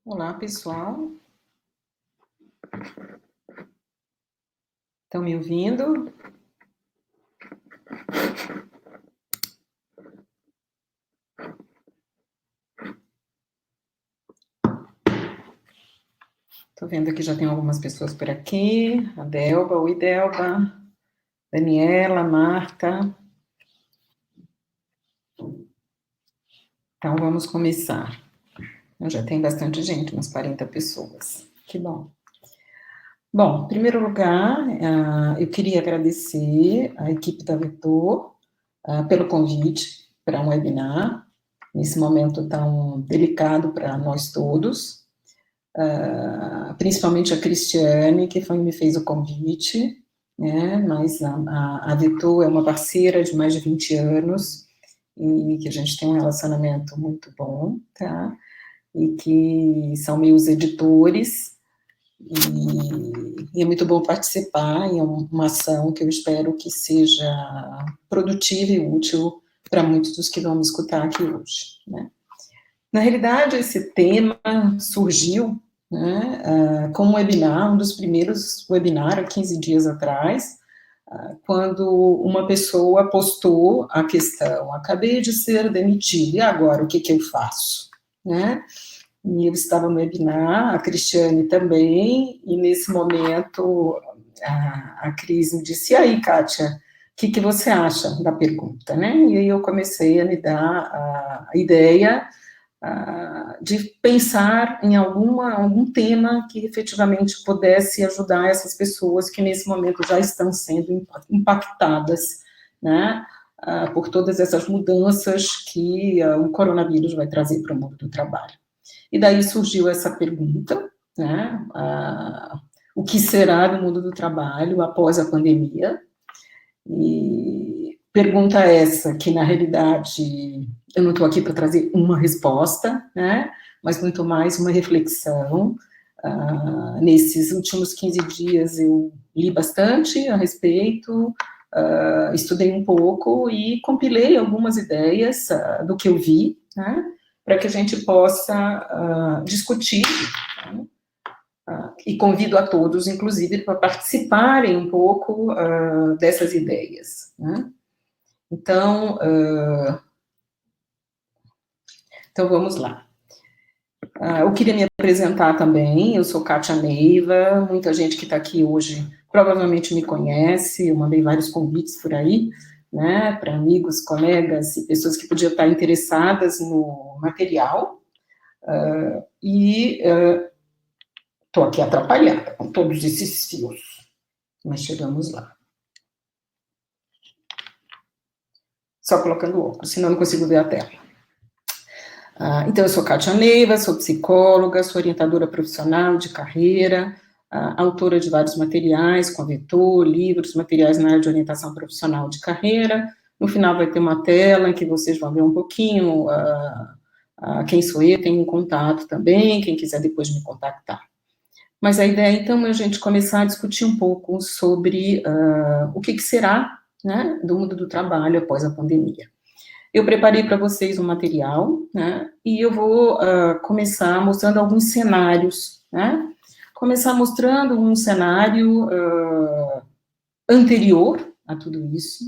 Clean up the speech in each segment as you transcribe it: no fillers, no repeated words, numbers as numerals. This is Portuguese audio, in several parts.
Olá, pessoal. Estão me ouvindo? Estou vendo que já tem algumas pessoas por aqui. A Delba, oi, Delba. Daniela, Marta. Então, vamos começar. Já tem bastante gente, umas 40 pessoas. Que bom. Bom, em primeiro lugar, eu queria agradecer à equipe da Vetor pelo convite para um webinar, nesse momento tão delicado para nós todos. Principalmente a Cristiane, que me fez o convite, né, mas a Vitor é uma parceira de mais de 20 anos, e que a gente tem um relacionamento muito bom, tá, e que são meus editores, e é muito bom participar em uma ação que eu espero que seja produtiva e útil para muitos dos que vão me escutar aqui hoje, né. Na realidade, esse tema surgiu, né, com um webinar, um dos primeiros webinars, há 15 dias atrás, quando uma pessoa postou a questão: acabei de ser demitido, e agora, o que eu faço? Né? E eu estava no webinar, a Cristiane também, e nesse momento a Cris me disse: e aí, Kátia, o que você acha da pergunta? Né? E aí eu comecei a me dar a ideia de pensar em algum tema que efetivamente pudesse ajudar essas pessoas que nesse momento já estão sendo impactadas, né, por todas essas mudanças que o coronavírus vai trazer para o mundo do trabalho. E daí surgiu essa pergunta, né, o que será do mundo do trabalho após a pandemia? E pergunta essa que, na realidade, eu não estou aqui para trazer uma resposta, né, mas muito mais uma reflexão. Nesses últimos 15 dias eu li bastante a respeito, estudei um pouco e compilei algumas ideias do que eu vi, né, para que a gente possa discutir, né, e convido a todos, inclusive, para participarem um pouco dessas ideias, né? Então, então, vamos lá. Eu queria me apresentar também, eu sou Kátia Neiva, muita gente que está aqui hoje provavelmente me conhece, eu mandei vários convites por aí, né, para amigos, colegas e pessoas que podiam estar interessadas no material, e estou aqui atrapalhada com todos esses fios, mas chegamos lá. Só colocando o óculos, senão eu não consigo ver a tela. Então, eu sou Kátia Neiva, sou psicóloga, sou orientadora profissional de carreira, autora de vários materiais com a Vetor, livros, materiais na área de orientação profissional de carreira. No final vai ter uma tela em que vocês vão ver um pouquinho quem sou eu, tem um contato também, quem quiser depois me contactar. Mas a ideia, então, é a gente começar a discutir um pouco sobre o que será, né, do mundo do trabalho após a pandemia. Eu preparei para vocês um material, né, e eu vou começar mostrando alguns cenários, né, começar mostrando um cenário anterior a tudo isso,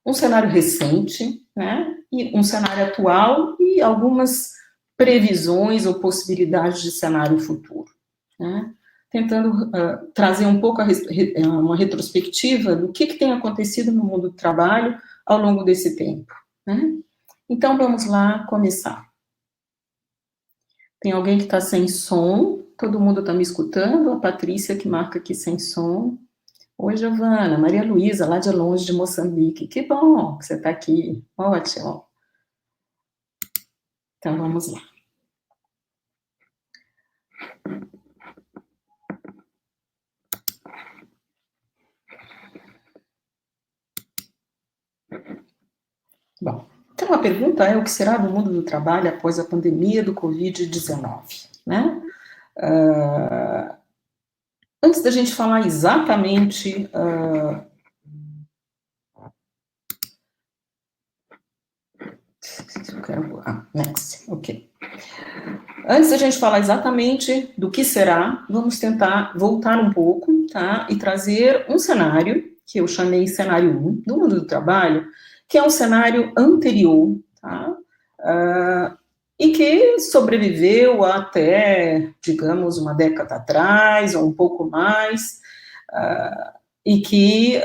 um cenário recente, né, e um cenário atual e algumas previsões ou possibilidades de cenário futuro, né, tentando trazer um pouco uma retrospectiva do que tem acontecido no mundo do trabalho ao longo desse tempo, né. Então, vamos lá começar. Tem alguém que está sem som? Todo mundo está me escutando? A Patrícia que marca aqui sem som. Oi, Giovana. Maria Luísa, lá de longe de Moçambique. Que bom que você está aqui. Ótimo. Então, vamos lá. Bom, então a pergunta é: o que será do mundo do trabalho após a pandemia do Covid-19? Né? Antes da gente falar exatamente next, ok. Antes da gente falar exatamente do que será, vamos tentar voltar um pouco, tá? E trazer um cenário, que eu chamei cenário 1, do mundo do trabalho, que é um cenário anterior, tá? E que sobreviveu até, digamos, uma década atrás, ou um pouco mais, e que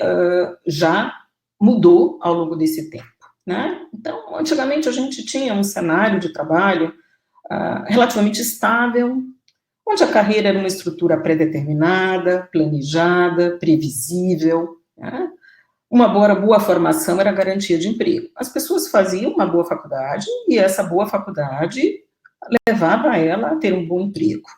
já mudou ao longo desse tempo, né? Então, antigamente a gente tinha um cenário de trabalho relativamente estável, onde a carreira era uma estrutura pré-determinada, planejada, previsível, né? Uma boa formação era garantia de emprego. As pessoas faziam uma boa faculdade e essa boa faculdade levava ela a ter um bom emprego,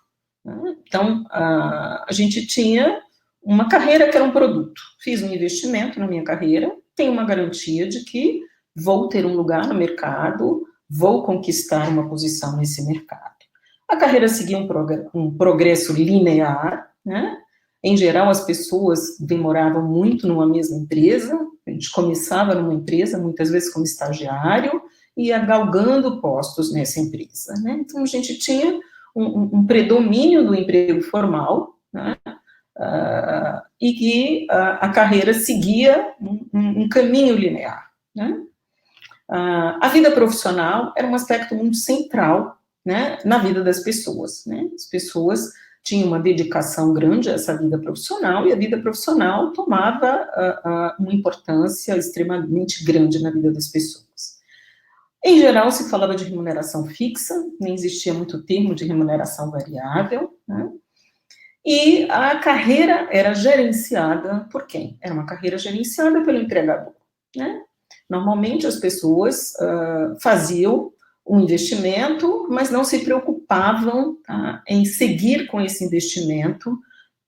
né? Então, a gente tinha uma carreira que era um produto. Fiz um investimento na minha carreira, tenho uma garantia de que vou ter um lugar no mercado, vou conquistar uma posição nesse mercado. A carreira seguia um progresso linear, né? Em geral, as pessoas demoravam muito numa mesma empresa, a gente começava numa empresa, muitas vezes como estagiário, e ia galgando postos nessa empresa, né? Então, a gente tinha um predomínio do emprego formal, né? E que a carreira seguia um caminho linear, né? A vida profissional era um aspecto muito central, né, na vida das pessoas, né? As pessoas tinham uma dedicação grande a essa vida profissional, e a vida profissional tomava uma importância extremamente grande na vida das pessoas. Em geral, se falava de remuneração fixa, nem existia muito termo de remuneração variável, né? E a carreira era gerenciada por quem? Era uma carreira gerenciada pelo empregador, né? Normalmente as pessoas faziam um investimento, mas não se preocupavam, tá, em seguir com esse investimento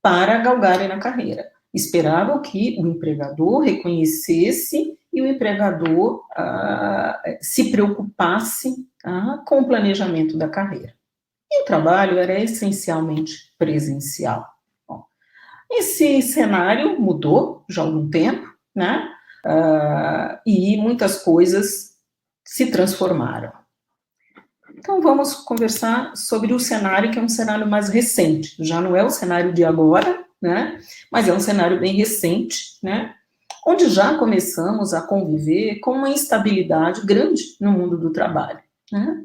para galgarem na carreira. Esperavam que o empregador reconhecesse e o empregador se preocupasse, tá, com o planejamento da carreira. E o trabalho era essencialmente presencial. Bom, esse cenário mudou já há algum tempo, né? E muitas coisas se transformaram. Então, vamos conversar sobre o cenário, que é um cenário mais recente. Já não é o cenário de agora, né? Mas é um cenário bem recente, né? Onde já começamos a conviver com uma instabilidade grande no mundo do trabalho, né?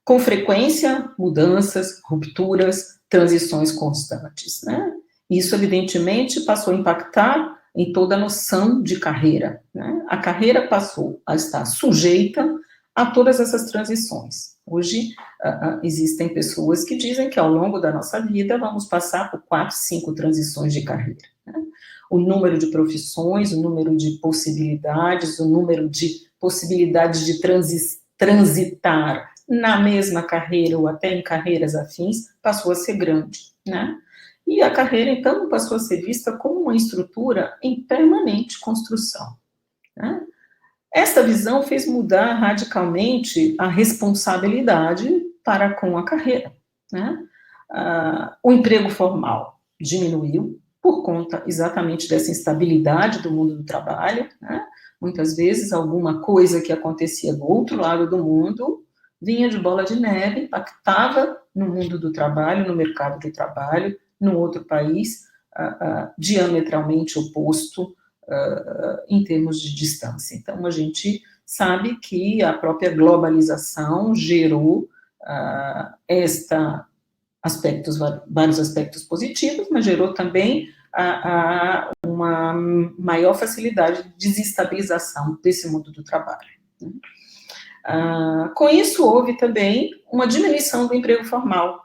Com frequência, mudanças, rupturas, transições constantes, né? Isso, evidentemente, passou a impactar em toda a noção de carreira, né? A carreira passou a estar sujeita a todas essas transições. Hoje, existem pessoas que dizem que ao longo da nossa vida vamos passar por 4, 5 transições de carreira, né? O número de profissões, o número de possibilidades, o número de possibilidades de transitar na mesma carreira ou até em carreiras afins passou a ser grande, né? E a carreira, então, passou a ser vista como uma estrutura em permanente construção, né? Esta visão fez mudar radicalmente a responsabilidade para com a carreira, né? O emprego formal diminuiu por conta exatamente dessa instabilidade do mundo do trabalho, né? Muitas vezes alguma coisa que acontecia do outro lado do mundo vinha de bola de neve, impactava no mundo do trabalho, no mercado de trabalho, num outro país, diametralmente oposto, em termos de distância. Então, a gente sabe que a própria globalização gerou vários aspectos positivos, mas gerou também uma maior facilidade de desestabilização desse mundo do trabalho, né? Com isso, houve também uma diminuição do emprego formal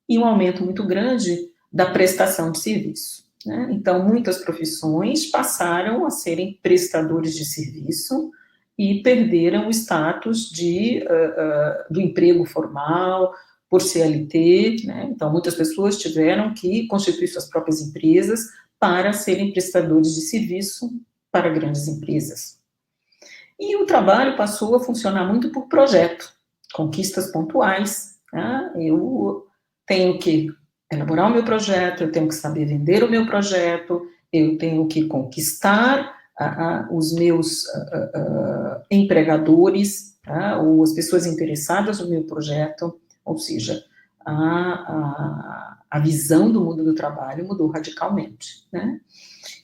e um aumento muito grande da prestação de serviço, né? Então, muitas profissões passaram a serem prestadores de serviço e perderam o status do emprego formal, por CLT, né? Então, muitas pessoas tiveram que constituir suas próprias empresas para serem prestadores de serviço para grandes empresas. E o trabalho passou a funcionar muito por projeto, conquistas pontuais, né? Eu tenho que elaborar o meu projeto, eu tenho que saber vender o meu projeto, eu tenho que conquistar os meus empregadores, tá? Ou as pessoas interessadas no meu projeto, ou seja, a visão do mundo do trabalho mudou radicalmente, né?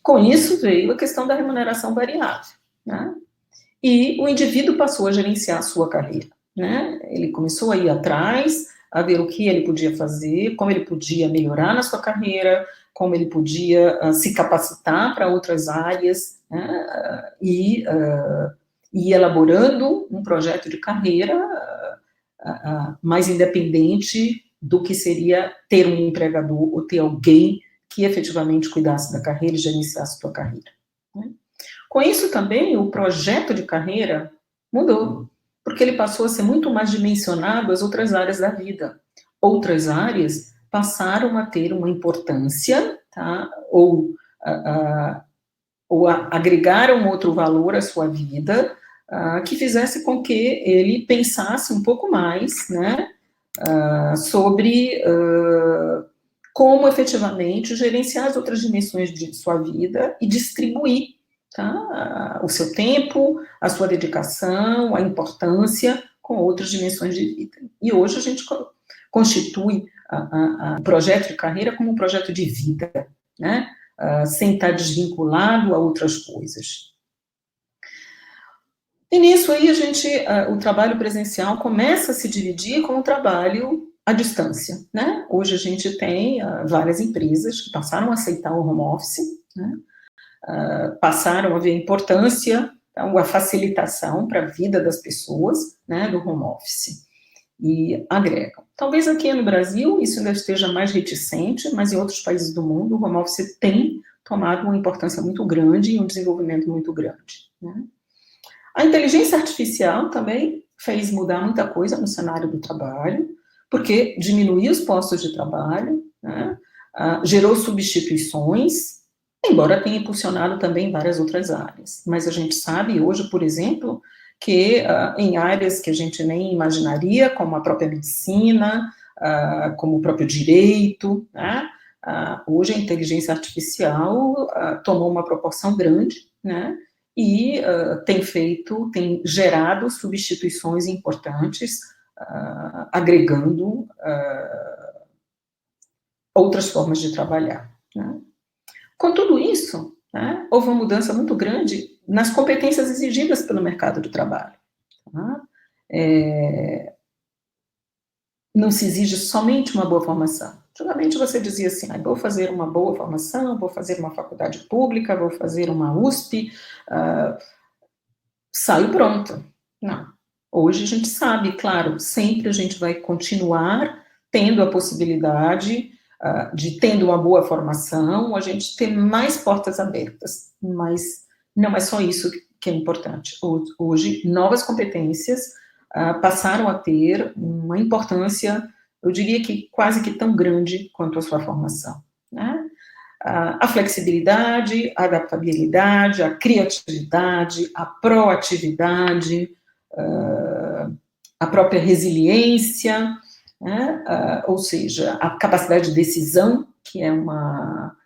Com isso veio a questão da remuneração variável, né? E o indivíduo passou a gerenciar a sua carreira, né? Ele começou a ir atrás, a ver o que ele podia fazer, como ele podia melhorar na sua carreira, como ele podia se capacitar para outras áreas, né? E elaborando um projeto de carreira mais independente do que seria ter um empregador ou ter alguém que efetivamente cuidasse da carreira e gerenciasse a sua carreira, né? Com isso também, o projeto de carreira mudou, porque ele passou a ser muito mais dimensionado às outras áreas da vida. Outras áreas passaram a ter uma importância, tá? Ou agregaram outro valor à sua vida, que fizesse com que ele pensasse um pouco mais, né, sobre como efetivamente gerenciar as outras dimensões de sua vida e distribuir, tá, o seu tempo, a sua dedicação, a importância com outras dimensões de vida. E hoje a gente constitui o projeto de carreira como um projeto de vida, né, sem estar desvinculado a outras coisas. E nisso aí o trabalho presencial começa a se dividir com o trabalho à distância, né? Hoje a gente tem várias empresas que passaram a aceitar o home office, né? Passaram a ver a importância, então, a facilitação para a vida das pessoas, né, do home office, e agregam. Talvez aqui no Brasil isso ainda esteja mais reticente, mas em outros países do mundo o home office tem tomado uma importância muito grande e um desenvolvimento muito grande, né? A inteligência artificial também fez mudar muita coisa no cenário do trabalho, porque diminuiu os postos de trabalho, né, gerou substituições, embora tenha impulsionado também várias outras áreas. Mas a gente sabe hoje, por exemplo, que em áreas que a gente nem imaginaria, como a própria medicina, como o próprio direito, né, hoje a inteligência artificial tomou uma proporção grande, né, e tem gerado substituições importantes, agregando outras formas de trabalhar, né? Com tudo isso, né, houve uma mudança muito grande nas competências exigidas pelo mercado de trabalho, tá? Não se exige somente uma boa formação. Antigamente você dizia assim, vou fazer uma boa formação, vou fazer uma faculdade pública, vou fazer uma USP, saio pronto. Não. Hoje a gente sabe, claro, sempre a gente vai continuar tendo a possibilidade de, tendo uma boa formação, a gente ter mais portas abertas, mas não é só isso que é importante. Hoje, novas competências passaram a ter uma importância, eu diria que quase que tão grande quanto a sua formação, né? A flexibilidade, a adaptabilidade, a criatividade, a proatividade, a própria resiliência, né? Ou seja, a capacidade de decisão, que é uma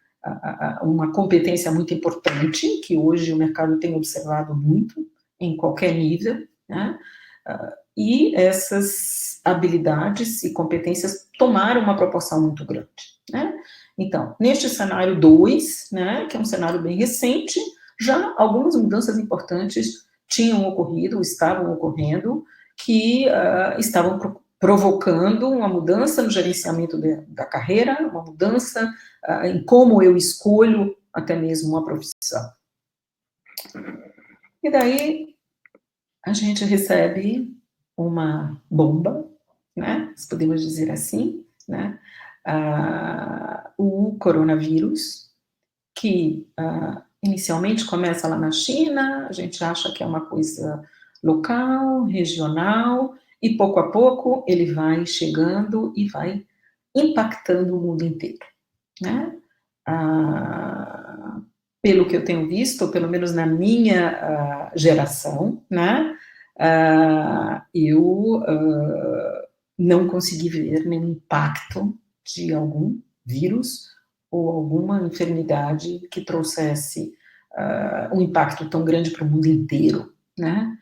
competência muito importante, que hoje o mercado tem observado muito, em qualquer nível, né? E essas habilidades e competências tomaram uma proporção muito grande, né? Então, neste cenário 2, né, que é um cenário bem recente, já algumas mudanças importantes tinham ocorrido, estavam ocorrendo, que estavam provocando uma mudança no gerenciamento da carreira, uma mudança em como eu escolho até mesmo uma profissão. E daí a gente recebe uma bomba, né, se podemos dizer assim, né, o coronavírus, que inicialmente começa lá na China, a gente acha que é uma coisa local, regional, e pouco a pouco ele vai chegando e vai impactando o mundo inteiro, né? Pelo que eu tenho visto, ou pelo menos na minha geração, né, eu não consegui ver nenhum impacto de algum vírus ou alguma enfermidade que trouxesse um impacto tão grande para o mundo inteiro, né?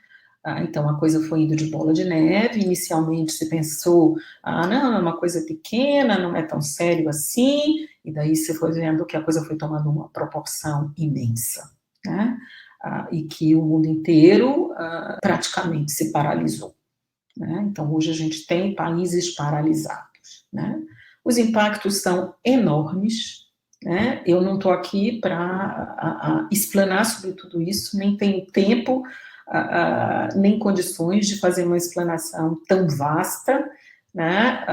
Então, a coisa foi indo de bola de neve. Inicialmente se pensou, não, é uma coisa pequena, não é tão sério assim, e daí se foi vendo que a coisa foi tomando uma proporção imensa, né? E que o mundo inteiro praticamente se paralisou, né? Então, hoje a gente tem países paralisados, né? Os impactos são enormes, né? Eu não estou aqui para explanar sobre tudo isso, nem tenho tempo, nem condições de fazer uma explanação tão vasta, né?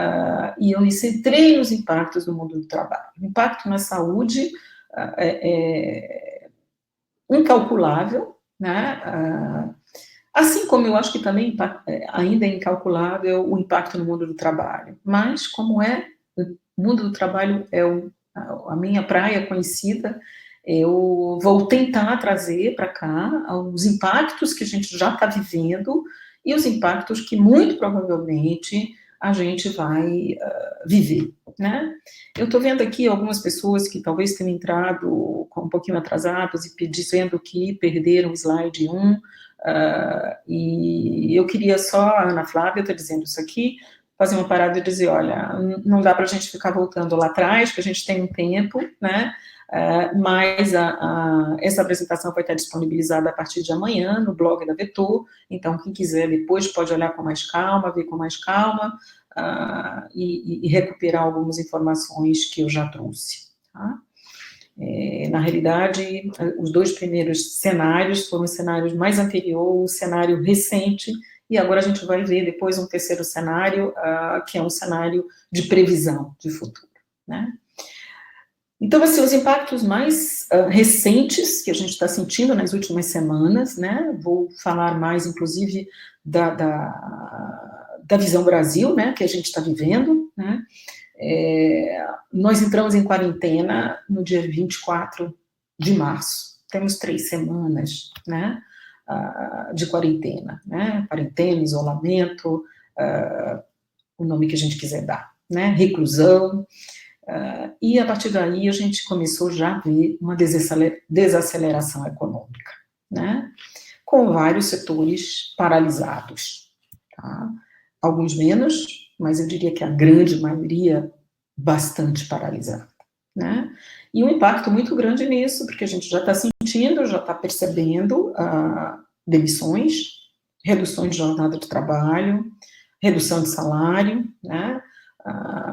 E eu me centrei nos impactos no mundo do trabalho. O impacto na saúde é incalculável, né? Assim como eu acho que também ainda é incalculável o impacto no mundo do trabalho, mas como o mundo do trabalho é a minha praia conhecida, eu vou tentar trazer para cá os impactos que a gente já está vivendo e os impactos que muito provavelmente a gente vai viver, né? Eu estou vendo aqui algumas pessoas que talvez tenham entrado um pouquinho atrasadas e dizendo que perderam o slide 1, e eu queria só, a Ana Flávia está dizendo isso aqui, fazer uma parada e dizer, olha, não dá para a gente ficar voltando lá atrás, que a gente tem um tempo, né? Mas essa apresentação vai estar disponibilizada a partir de amanhã no blog da Vetor, então quem quiser depois pode olhar com mais calma, ver com mais calma, e recuperar algumas informações que eu já trouxe, tá? Na realidade, os 2 primeiros cenários foram os cenários mais anteriores, o cenário recente, e agora a gente vai ver depois um terceiro cenário, que é um cenário de previsão de futuro, né? Então, assim, os impactos mais recentes que a gente está sentindo nas últimas semanas, né? Vou falar mais, inclusive, da visão Brasil, né? Que a gente está vivendo, né? Nós entramos em quarentena no dia 24 de março. Temos 3 semanas, né? De quarentena, né? Quarentena, isolamento, o nome que a gente quiser dar, né? Reclusão. E a partir daí a gente começou já a ver uma desaceleração econômica, né? Com vários setores paralisados, tá? Alguns menos, mas eu diria que a grande maioria bastante paralisada, né? E um impacto muito grande nisso, porque a gente já está sentindo, já está percebendo demissões, reduções de jornada de trabalho, redução de salário, né?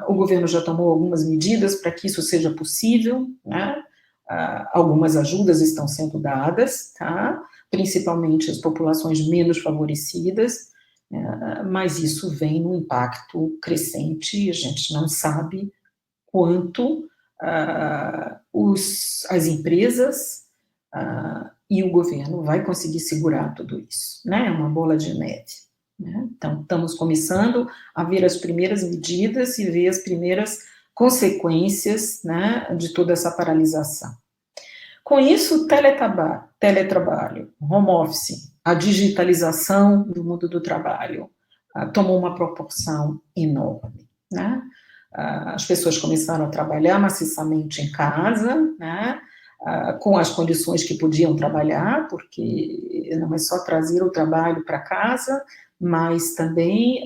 O governo já tomou algumas medidas para que isso seja possível, né? Algumas ajudas estão sendo dadas, tá? Principalmente as populações menos favorecidas, mas isso vem num impacto crescente, a gente não sabe quanto as empresas e o governo vai conseguir segurar tudo isso, né? É uma bola de neve, né? Então, estamos começando a ver as primeiras medidas e ver as primeiras consequências, né, de toda essa paralisação. Com isso, teletrabalho, home office, a digitalização do mundo do trabalho tomou uma proporção enorme, né? As pessoas começaram a trabalhar maciçamente em casa, né? Com as condições que podiam trabalhar, porque não é só trazer o trabalho para casa, mas também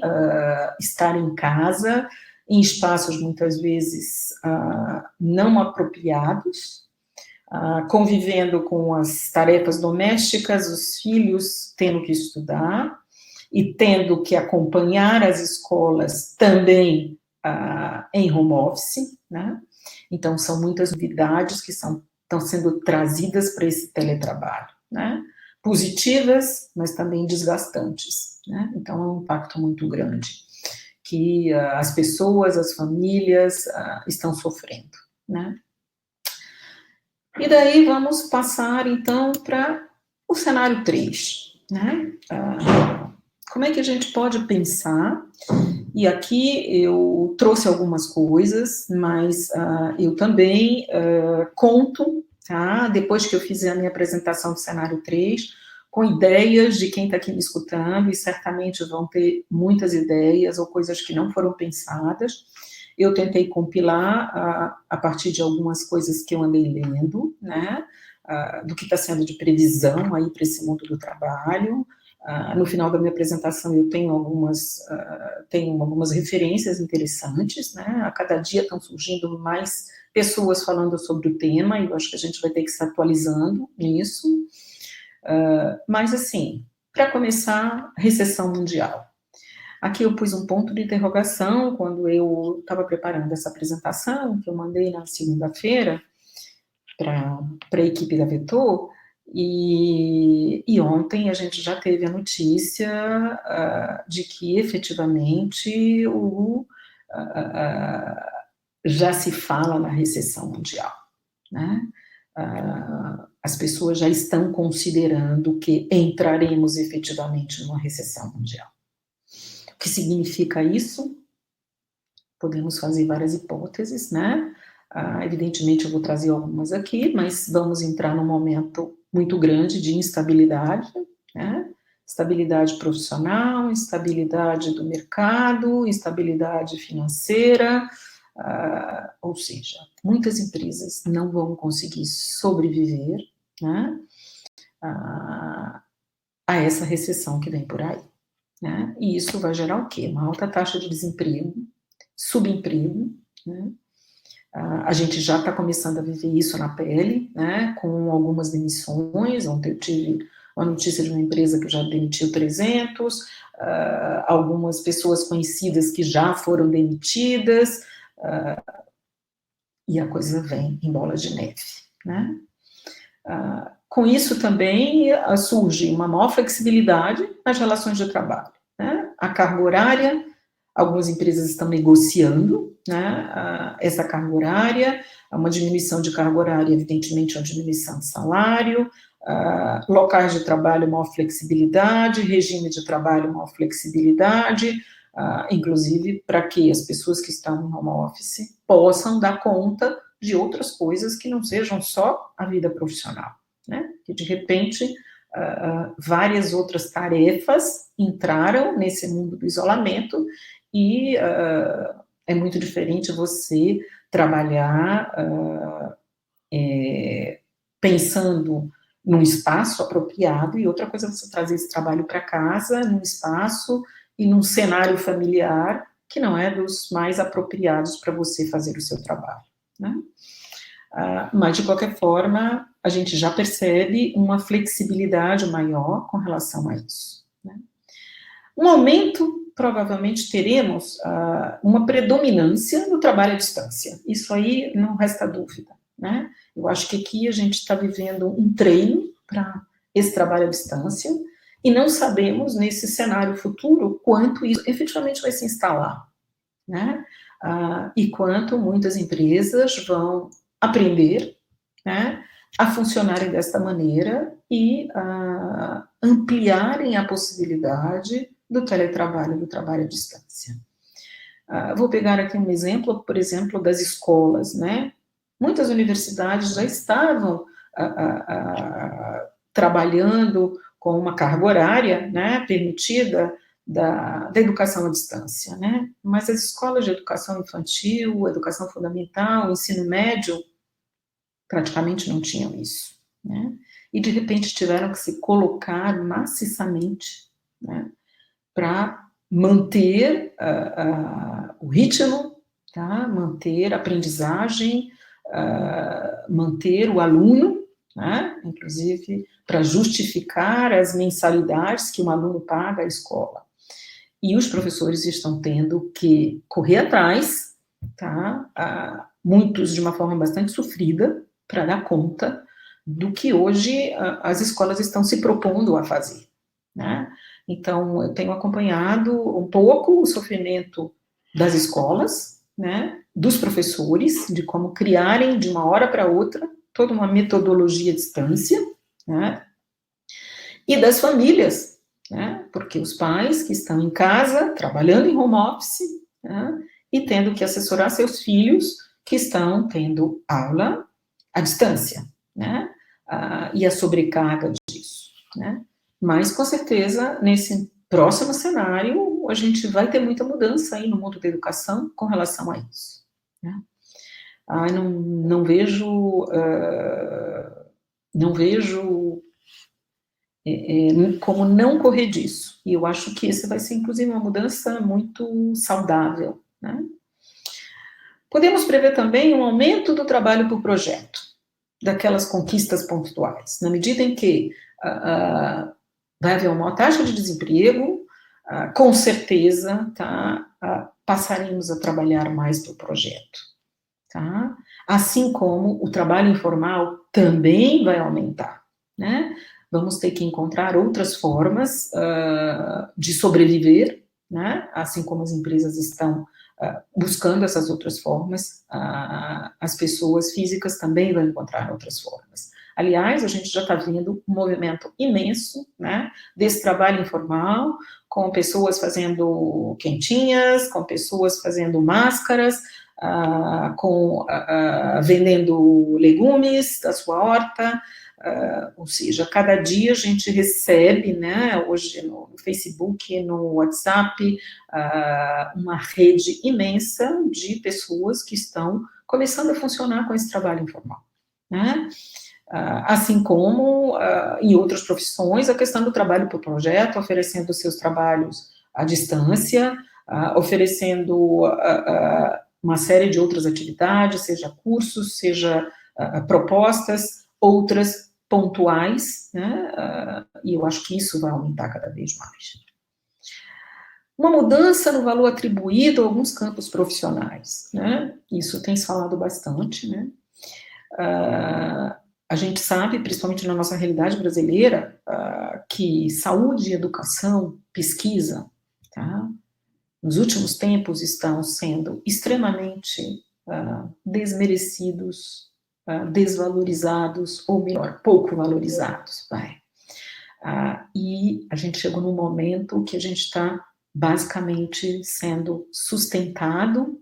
estar em casa, em espaços muitas vezes não apropriados, convivendo com as tarefas domésticas, os filhos tendo que estudar e tendo que acompanhar as escolas também em home office, né? Então, são muitas novidades que estão sendo trazidas para esse teletrabalho, né? Positivas, mas também desgastantes, né? Então, é um impacto muito grande que as pessoas, as famílias estão sofrendo, né? E daí vamos passar, então, para o cenário 3, né? Como é que a gente pode pensar? E aqui eu trouxe algumas coisas, mas eu também conto, tá? Depois que eu fizer a minha apresentação do cenário 3, com ideias de quem está aqui me escutando, e certamente vão ter muitas ideias ou coisas que não foram pensadas. Eu tentei compilar a partir de algumas coisas que eu andei lendo, né, do que está sendo de previsão aí para esse mundo do trabalho, No final da minha apresentação eu tenho algumas referências interessantes, né? A cada dia estão surgindo mais pessoas falando sobre o tema, e eu acho que a gente vai ter que se atualizando nisso. Mas, assim, para começar, recessão mundial. Aqui eu pus um ponto de interrogação quando eu estava preparando essa apresentação, que eu mandei na segunda-feira para a equipe da Vetor, e ontem a gente já teve a notícia de que, efetivamente, já se fala na recessão mundial, né? As pessoas já estão considerando que entraremos efetivamente numa recessão mundial. O que significa isso? Podemos fazer várias hipóteses, né? Evidentemente eu vou trazer algumas aqui, mas vamos entrar num momento muito grande de instabilidade, né? Instabilidade profissional, instabilidade do mercado, instabilidade financeira, ou seja, muitas empresas não vão conseguir sobreviver, né, a essa recessão que vem por aí, né? E isso vai gerar o quê? Uma alta taxa de desemprego, subemprego, né? A gente já está começando a viver isso na pele, né, com algumas demissões. Ontem eu tive uma notícia de uma empresa que já demitiu 300, algumas pessoas conhecidas que já foram demitidas, e a coisa vem em bola de neve, né? Com isso também surge uma maior flexibilidade nas relações de trabalho, né? A carga horária, algumas empresas estão negociando, né, essa carga horária, uma diminuição de carga horária, evidentemente, uma diminuição de salário, locais de trabalho, maior flexibilidade, regime de trabalho, maior flexibilidade, inclusive para que as pessoas que estão em home office possam dar conta de outras coisas que não sejam só a vida profissional, né, que de repente várias outras tarefas entraram nesse mundo do isolamento, e é muito diferente você trabalhar pensando num espaço apropriado, e outra coisa é você trazer esse trabalho para casa, num espaço e num cenário familiar que não é dos mais apropriados para você fazer o seu trabalho, né? Mas, de qualquer forma, a gente já percebe uma flexibilidade maior com relação a isso, né? Um aumento, provavelmente teremos uma predominância no trabalho à distância, isso aí não resta dúvida, né? Eu acho que aqui a gente está vivendo um treino para esse trabalho à distância, e não sabemos, nesse cenário futuro, quanto isso efetivamente vai se instalar, né? E quanto muitas empresas vão aprender, né, a funcionarem desta maneira e ampliarem a possibilidade do teletrabalho, do trabalho à distância. Vou pegar aqui um exemplo, por exemplo, das escolas, né? Muitas universidades já estavam trabalhando com uma carga horária, né, permitida da educação à distância, né? Mas as escolas de educação infantil, educação fundamental, ensino médio, praticamente não tinham isso, né? E de repente tiveram que se colocar maciçamente, né, para manter o ritmo, tá? Manter a aprendizagem, manter o aluno, né? Inclusive para justificar as mensalidades que um aluno paga à escola. E os professores estão tendo que correr atrás, tá? Muitos de uma forma bastante sofrida, para dar conta do que hoje as escolas estão se propondo a fazer, né? Então, eu tenho acompanhado um pouco o sofrimento das escolas, né, dos professores, de como criarem de uma hora para outra toda uma metodologia à distância, né, e das famílias, né, porque os pais que estão em casa, trabalhando em home office, né, e tendo que assessorar seus filhos que estão tendo aula à distância, né, e a sobrecarga disso, né. Mas, com certeza, nesse próximo cenário, a gente vai ter muita mudança aí no mundo da educação com relação a isso, né. Não vejo como não correr disso. E eu acho que esse vai ser, inclusive, uma mudança muito saudável, né? Podemos prever também um aumento do trabalho por projeto, daquelas conquistas pontuais, na medida em que vai haver uma maior taxa de desemprego, com certeza, tá, passaremos a trabalhar mais por projeto, tá? Assim como o trabalho informal também vai aumentar, né? Vamos ter que encontrar outras formas de sobreviver, né? Assim como as empresas estão buscando essas outras formas, as pessoas físicas também vão encontrar outras formas. Aliás, a gente já está vendo um movimento imenso, né, desse trabalho informal, com pessoas fazendo quentinhas, com pessoas fazendo máscaras, vendendo legumes da sua horta, ou seja, cada dia a gente recebe, né, hoje no Facebook, no WhatsApp, uma rede imensa de pessoas que estão começando a funcionar com esse trabalho informal, né? Assim como em outras profissões, a questão do trabalho por projeto, oferecendo seus trabalhos à distância, oferecendo uma série de outras atividades, seja cursos, seja propostas, outras pontuais, né? E eu acho que isso vai aumentar cada vez mais. Uma mudança no valor atribuído a alguns campos profissionais, né? Isso tem se falado bastante, né? A gente sabe, principalmente na nossa realidade brasileira, que saúde, educação, pesquisa, tá? Nos últimos tempos estão sendo extremamente desmerecidos, desvalorizados, ou melhor, pouco valorizados, vai. E a gente chegou num momento que a gente está basicamente sendo sustentado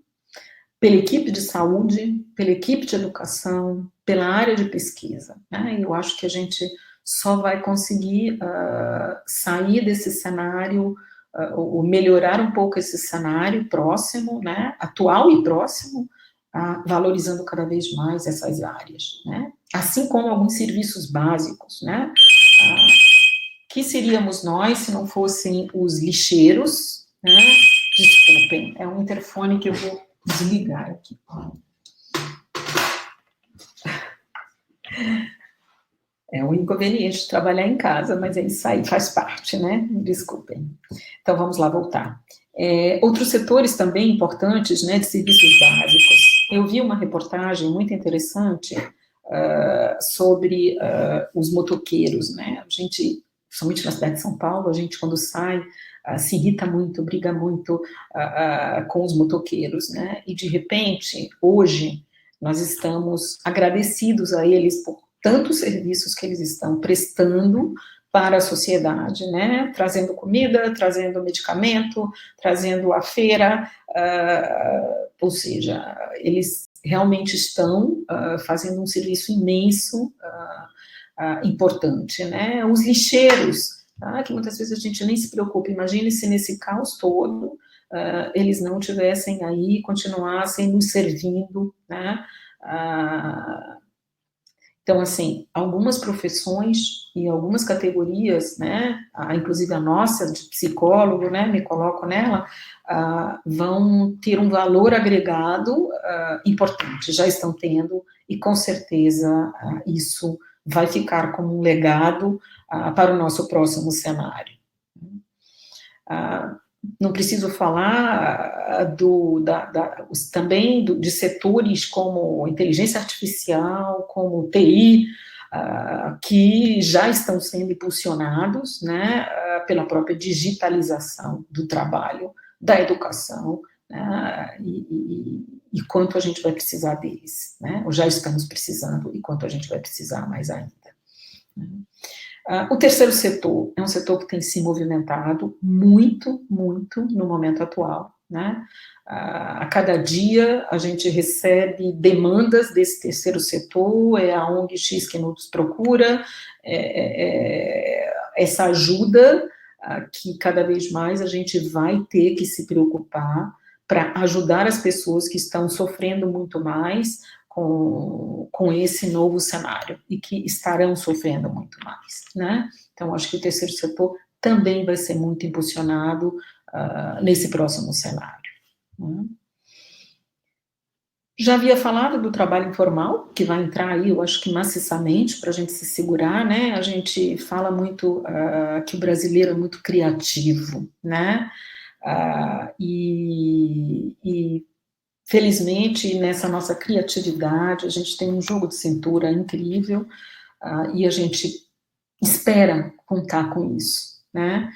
pela equipe de saúde, pela equipe de educação, pela área de pesquisa, né? Eu acho que a gente só vai conseguir sair desse cenário, ou melhorar um pouco esse cenário próximo, né, atual e próximo, valorizando cada vez mais essas áreas, né? Assim como alguns serviços básicos, né? Que seríamos nós se não fossem os lixeiros, né? Desculpem, é um interfone que eu vou desligar aqui. É um inconveniente de trabalhar em casa, mas é isso aí, faz parte, né? Desculpem. Então, vamos lá voltar. Outros setores também importantes, né, de serviços básicos. Eu vi uma reportagem muito interessante sobre os motoqueiros, né? A gente, principalmente na cidade de São Paulo, a gente, quando sai, se irrita muito, briga muito com os motoqueiros, né? E, de repente, hoje, nós estamos agradecidos a eles por tantos serviços que eles estão prestando para a sociedade, né? Trazendo comida, trazendo medicamento, trazendo a feira, ou seja, eles realmente estão fazendo um serviço imenso, importante, né? Os lixeiros, que muitas vezes a gente nem se preocupa, imagine se nesse caos todo eles não tivessem aí, continuassem nos servindo, né? Então, assim, algumas profissões e algumas categorias, né, inclusive a nossa, de psicólogo, né, me coloco nela, vão ter um valor agregado importante, já estão tendo, e com certeza isso vai ficar como um legado para o nosso próximo cenário. Não preciso falar também de setores como inteligência artificial, como TI, que já estão sendo impulsionados, né, pela própria digitalização do trabalho, da educação, né, e quanto a gente vai precisar deles, né, ou já estamos precisando, e quanto a gente vai precisar mais ainda. Né. O terceiro setor é um setor que tem se movimentado muito, muito no momento atual, né? A cada dia a gente recebe demandas desse terceiro setor, é a ONG X que nos procura, essa ajuda que cada vez mais a gente vai ter que se preocupar para ajudar as pessoas que estão sofrendo muito mais com esse novo cenário, e que estarão sofrendo muito mais, né? Então, acho que o terceiro setor também vai ser muito impulsionado nesse próximo cenário. Né? Já havia falado do trabalho informal, que vai entrar aí, eu acho que maciçamente, para a gente se segurar, né? A gente fala muito que o brasileiro é muito criativo, né? E felizmente, nessa nossa criatividade, a gente tem um jogo de cintura incrível, e a gente espera contar com isso, né?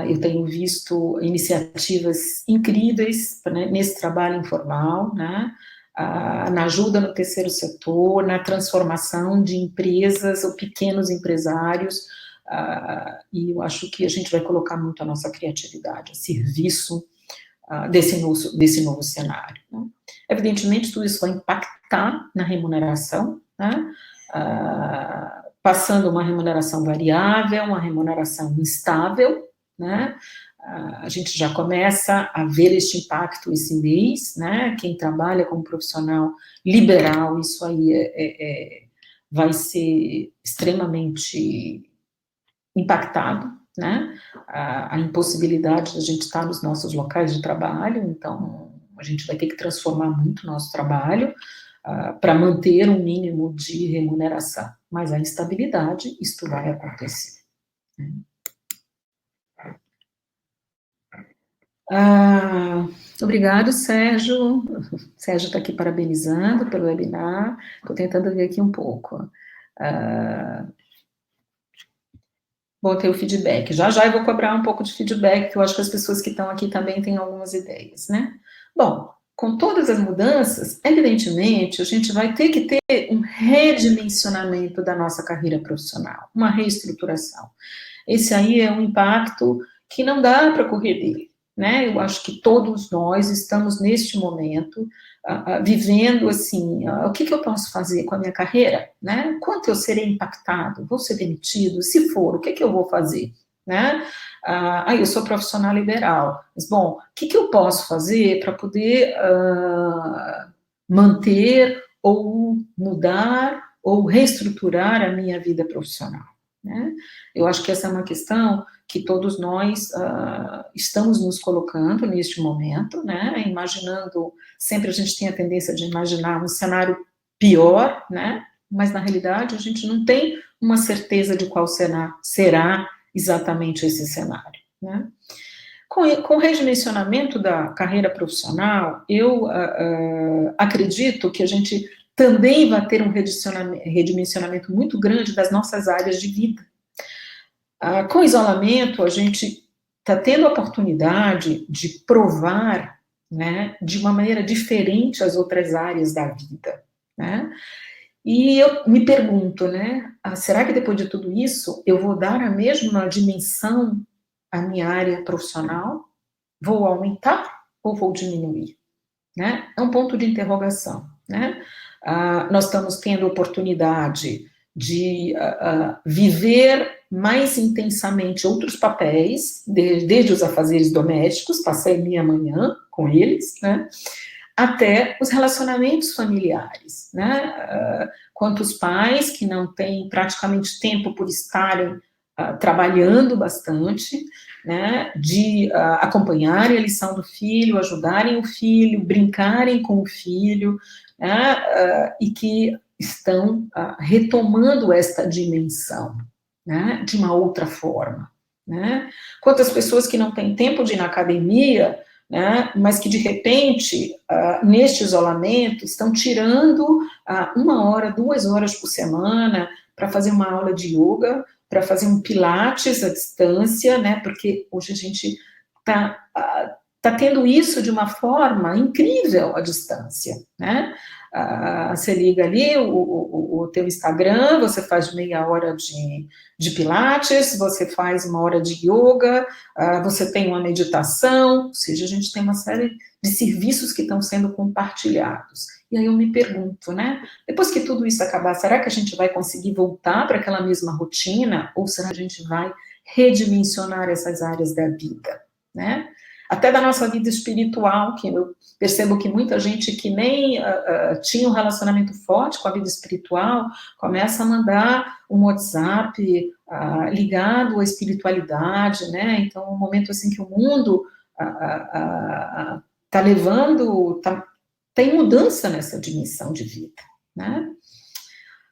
Eu tenho visto iniciativas incríveis, né, nesse trabalho informal, né? Na ajuda no terceiro setor, na transformação de empresas ou pequenos empresários, e eu acho que a gente vai colocar muito a nossa criatividade a serviço desse novo cenário. Né? Evidentemente, tudo isso vai impactar na remuneração, né? Passando uma remuneração variável, uma remuneração instável, né? A gente já começa a ver este impacto esse mês, né? Quem trabalha como profissional liberal, isso aí vai ser extremamente impactado, né? A impossibilidade de a gente estar nos nossos locais de trabalho, então a gente vai ter que transformar muito o nosso trabalho para manter um mínimo de remuneração, mas a instabilidade, isto vai acontecer. Né? Obrigado, Sérgio. Sérgio está aqui parabenizando pelo webinar. Estou tentando ver aqui um pouco. Bom, ter o feedback. Já já eu vou cobrar um pouco de feedback, que eu acho que as pessoas que estão aqui também têm algumas ideias, né? Bom, com todas as mudanças, evidentemente, a gente vai ter que ter um redimensionamento da nossa carreira profissional, uma reestruturação. Esse aí é um impacto que não dá para correr dele, né? Eu acho que todos nós estamos neste momento vivendo assim, o que eu posso fazer com a minha carreira, né? Quanto eu serei impactado? Vou ser demitido? Se for, o que eu vou fazer, né? Eu sou profissional liberal, mas bom, o que eu posso fazer para poder manter ou mudar ou reestruturar a minha vida profissional, né? Eu acho que essa é uma questão que todos nós estamos nos colocando neste momento, né? Imaginando, sempre a gente tem a tendência de imaginar um cenário pior, né? Mas na realidade a gente não tem uma certeza de qual será exatamente esse cenário, né? Com o redimensionamento da carreira profissional, eu acredito que a gente também vai ter um redimensionamento muito grande das nossas áreas de vida. Com o isolamento, a gente está tendo a oportunidade de provar, né, de uma maneira diferente as outras áreas da vida, né? E eu me pergunto, né, será que depois de tudo isso eu vou dar a mesma dimensão à minha área profissional? Vou aumentar ou vou diminuir? Né? É um ponto de interrogação, né? Nós estamos tendo oportunidade de viver mais intensamente outros papéis, desde os afazeres domésticos, passei minha manhã com eles, né? Até os relacionamentos familiares, né? Quantos pais que não têm praticamente tempo por estarem trabalhando bastante, né, de acompanharem a lição do filho, ajudarem o filho, brincarem com o filho, né, e que estão retomando esta dimensão, né, de uma outra forma, né? Quantas pessoas que não têm tempo de ir na academia, né, mas que de repente, neste isolamento, estão tirando 1 hora, 2 horas por semana para fazer uma aula de yoga, para fazer um pilates à distância, né, porque hoje a gente está tendo isso de uma forma incrível à distância, né, você liga ali o teu Instagram, você faz meia hora de pilates, você faz 1 hora de yoga, você tem uma meditação, ou seja, a gente tem uma série de serviços que estão sendo compartilhados. E aí eu me pergunto, né, depois que tudo isso acabar, será que a gente vai conseguir voltar para aquela mesma rotina, ou será que a gente vai redimensionar essas áreas da vida, né? até da nossa vida espiritual, que eu percebo que muita gente que nem tinha um relacionamento forte com a vida espiritual, começa a mandar um WhatsApp ligado à espiritualidade, né? Então, um momento assim que o mundo está levando, tem mudança nessa dimensão de vida, né?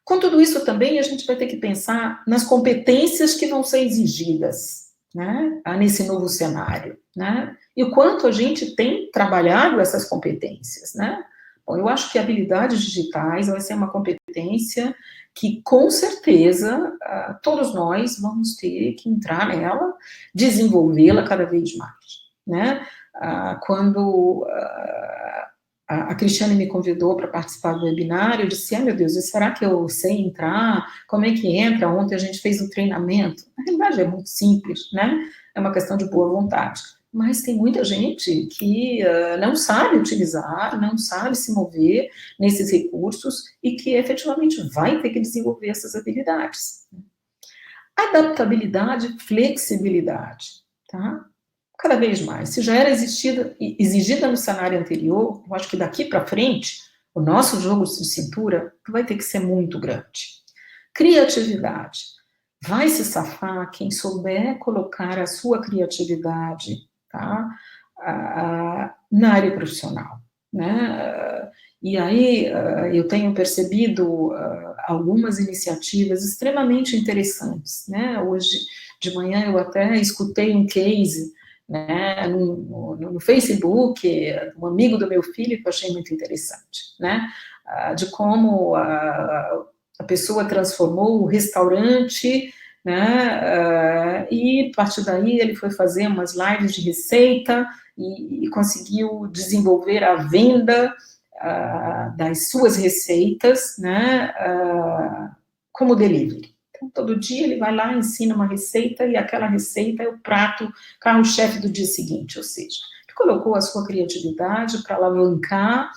Com tudo isso também, a gente vai ter que pensar nas competências que vão ser exigidas, né, nesse novo cenário, né, e o quanto a gente tem trabalhado essas competências, né. Bom, eu acho que habilidades digitais vai ser uma competência que, com certeza, todos nós vamos ter que entrar nela, desenvolvê-la cada vez mais, né. Quando a Cristiane me convidou para participar do webinário, eu disse, meu Deus, será que eu sei entrar? Como é que entra? Ontem a gente fez um treinamento. Na realidade é muito simples, né? É uma questão de boa vontade. Mas tem muita gente que não sabe utilizar, não sabe se mover nesses recursos e que efetivamente vai ter que desenvolver essas habilidades. Adaptabilidade, flexibilidade, tá? Cada vez mais. Se já era exigida no cenário anterior, eu acho que daqui para frente, o nosso jogo de cintura vai ter que ser muito grande. Criatividade. Vai se safar quem souber colocar a sua criatividade, tá? Na área profissional, né? E aí eu tenho percebido algumas iniciativas extremamente interessantes, né? Hoje de manhã eu até escutei um case, né, no Facebook, um amigo do meu filho, que eu achei muito interessante, né, de como a pessoa transformou o restaurante, né, e a partir daí ele foi fazer umas lives de receita e conseguiu desenvolver a venda das suas receitas, né, como delivery. Então, todo dia ele vai lá, ensina uma receita, e aquela receita é o prato carro-chefe do dia seguinte, ou seja, ele colocou a sua criatividade para alavancar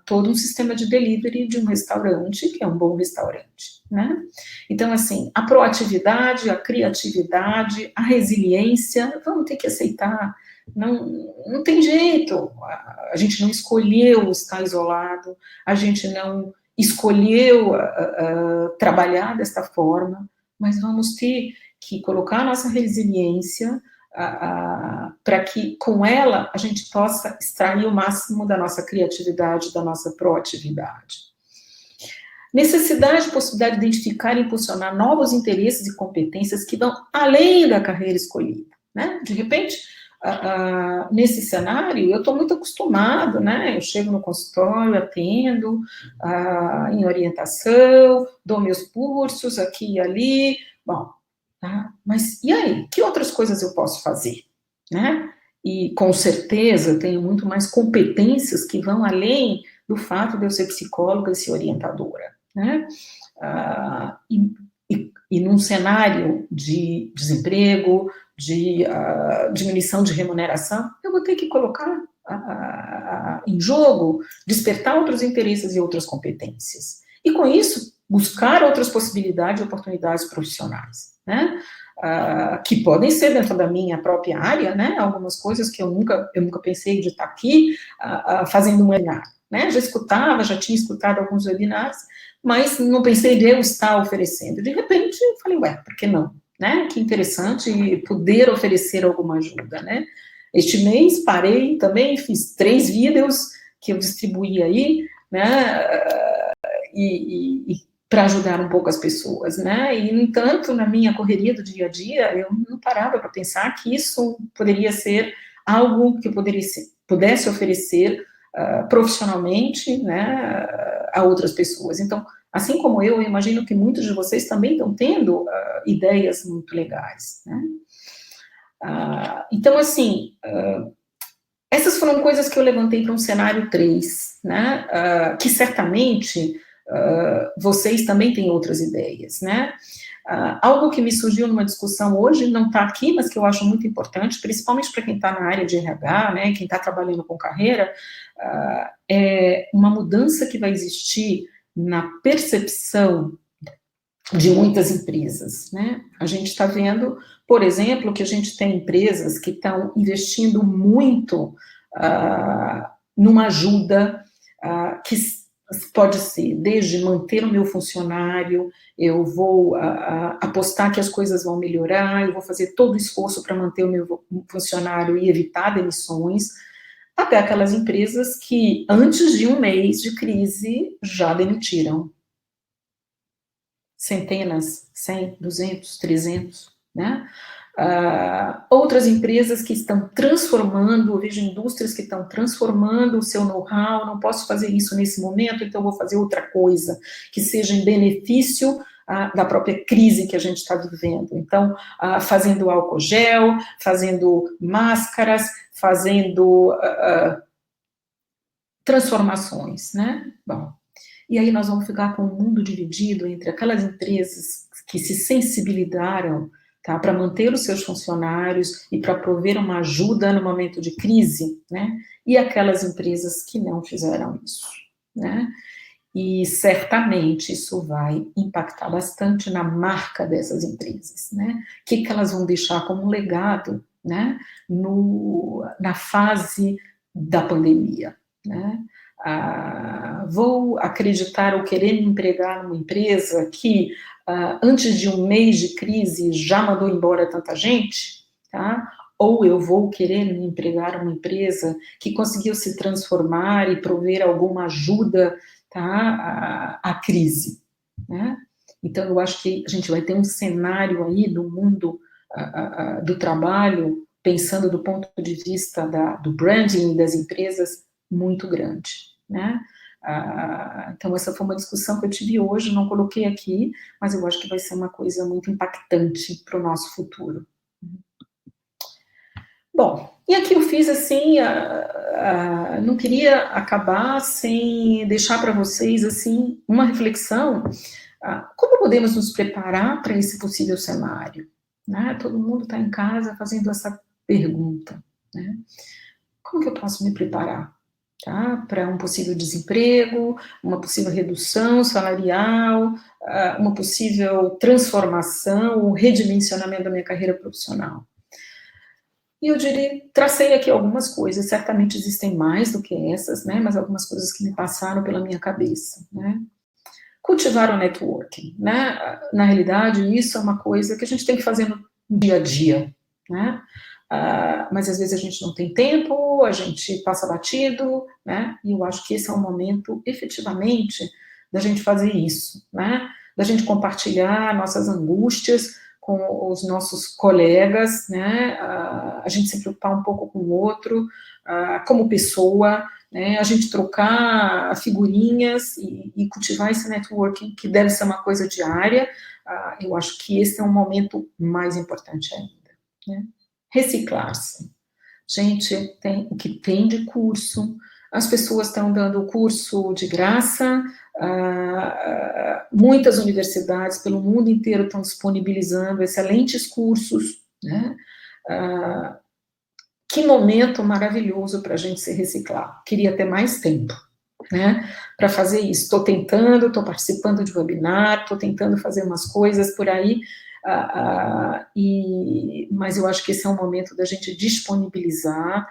todo um sistema de delivery de um restaurante, que é um bom restaurante, né? Então, assim, a proatividade, a criatividade, a resiliência, vamos ter que aceitar, não tem jeito, a gente não escolheu estar isolado, a gente não escolheu trabalhar desta forma, mas vamos ter que colocar a nossa resiliência para que, com ela, a gente possa extrair o máximo da nossa criatividade, da nossa proatividade. Necessidade, possibilidade de identificar e impulsionar novos interesses e competências que vão além da carreira escolhida, né? De repente, nesse cenário, eu estou muito acostumado, né? Eu chego no consultório, atendo em orientação, dou meus cursos aqui e ali, bom, tá? Mas e aí? Que outras coisas eu posso fazer, né? E com certeza eu tenho muito mais competências que vão além do fato de eu ser psicóloga e ser orientadora, né? E num cenário de desemprego, de diminuição de remuneração, eu vou ter que colocar em jogo, despertar outros interesses e outras competências. E com isso, buscar outras possibilidades e oportunidades profissionais, né? Que podem ser dentro da minha própria área, né? Algumas coisas que eu nunca pensei de estar aqui fazendo um webinar, né? Já tinha escutado alguns webinários, mas não pensei de eu estar oferecendo. De repente, eu falei, por que não? Né? Que interessante poder oferecer alguma ajuda, né? Este mês parei também, fiz 3 vídeos que eu distribuí aí, né? E para ajudar um pouco as pessoas, né? E, no entanto, na minha correria do dia a dia, eu não parava para pensar que isso poderia ser algo que eu pudesse oferecer profissionalmente, né, a outras pessoas. Então, assim como eu imagino que muitos de vocês também estão tendo ideias muito legais, né? Então, assim, essas foram coisas que eu levantei para um cenário 3, né? Que certamente vocês também têm outras ideias, né? Algo que me surgiu numa discussão hoje, não está aqui, mas que eu acho muito importante, principalmente para quem está na área de RH, né, quem está trabalhando com carreira, é uma mudança que vai existir na percepção de muitas empresas, né? A gente está vendo, por exemplo, que a gente tem empresas que estão investindo muito numa ajuda que pode ser desde manter o meu funcionário, eu vou apostar que as coisas vão melhorar, eu vou fazer todo o esforço para manter o meu funcionário e evitar demissões, até aquelas empresas que, antes de um mês de crise, já demitiram centenas, 100, 200, 300, né? Outras empresas que estão transformando, eu vejo indústrias que estão transformando o seu know-how, não posso fazer isso nesse momento, então vou fazer outra coisa, que seja em benefício da própria crise que a gente está vivendo. Então, fazendo álcool gel, fazendo máscaras, fazendo transformações, né? Bom, e aí nós vamos ficar com o mundo dividido entre aquelas empresas que se sensibilizaram, tá, para manter os seus funcionários e para prover uma ajuda no momento de crise, né, e aquelas empresas que não fizeram isso, né, e certamente isso vai impactar bastante na marca dessas empresas, né, o que elas vão deixar como legado, né, na fase da pandemia, né. Vou acreditar ou querer me empregar numa empresa que, antes de um mês de crise, já mandou embora tanta gente, tá? Ou eu vou querer me empregar numa empresa que conseguiu se transformar e prover alguma ajuda, tá, à crise, né? Então, eu acho que a gente vai ter um cenário aí do mundo do trabalho, pensando do ponto de vista do branding das empresas, muito grande, né? Então, essa foi uma discussão que eu tive hoje, não coloquei aqui, mas eu acho que vai ser uma coisa muito impactante para o nosso futuro. Bom, e aqui eu fiz assim, não queria acabar sem deixar para vocês, assim, uma reflexão, como podemos nos preparar para esse possível cenário, né? Todo mundo está em casa fazendo essa pergunta, né? Como que eu posso me preparar? Tá? Para um possível desemprego, uma possível redução salarial, uma possível transformação, um redimensionamento da minha carreira profissional. E eu diria, tracei aqui algumas coisas, certamente existem mais do que essas, né, mas algumas coisas que me passaram pela minha cabeça, né. Cultivar o networking, né, na realidade isso é uma coisa que a gente tem que fazer no dia a dia, né, mas às vezes a gente não tem tempo, a gente passa batido, né, e eu acho que esse é um momento, efetivamente, da gente fazer isso, né, da gente compartilhar nossas angústias com os nossos colegas, né, a gente se preocupar um pouco com o outro, como pessoa, né, a gente trocar figurinhas e cultivar esse networking, que deve ser uma coisa diária, eu acho que esse é um momento mais importante ainda, né. Reciclar-se. Gente, tem o que tem de curso, as pessoas estão dando curso de graça, muitas universidades pelo mundo inteiro estão disponibilizando excelentes cursos, né? Que momento maravilhoso para a gente se reciclar. Queria ter mais tempo, né, para fazer isso. Estou tentando, estou participando de webinar, estou tentando fazer umas coisas por aí, mas eu acho que esse é um momento da gente disponibilizar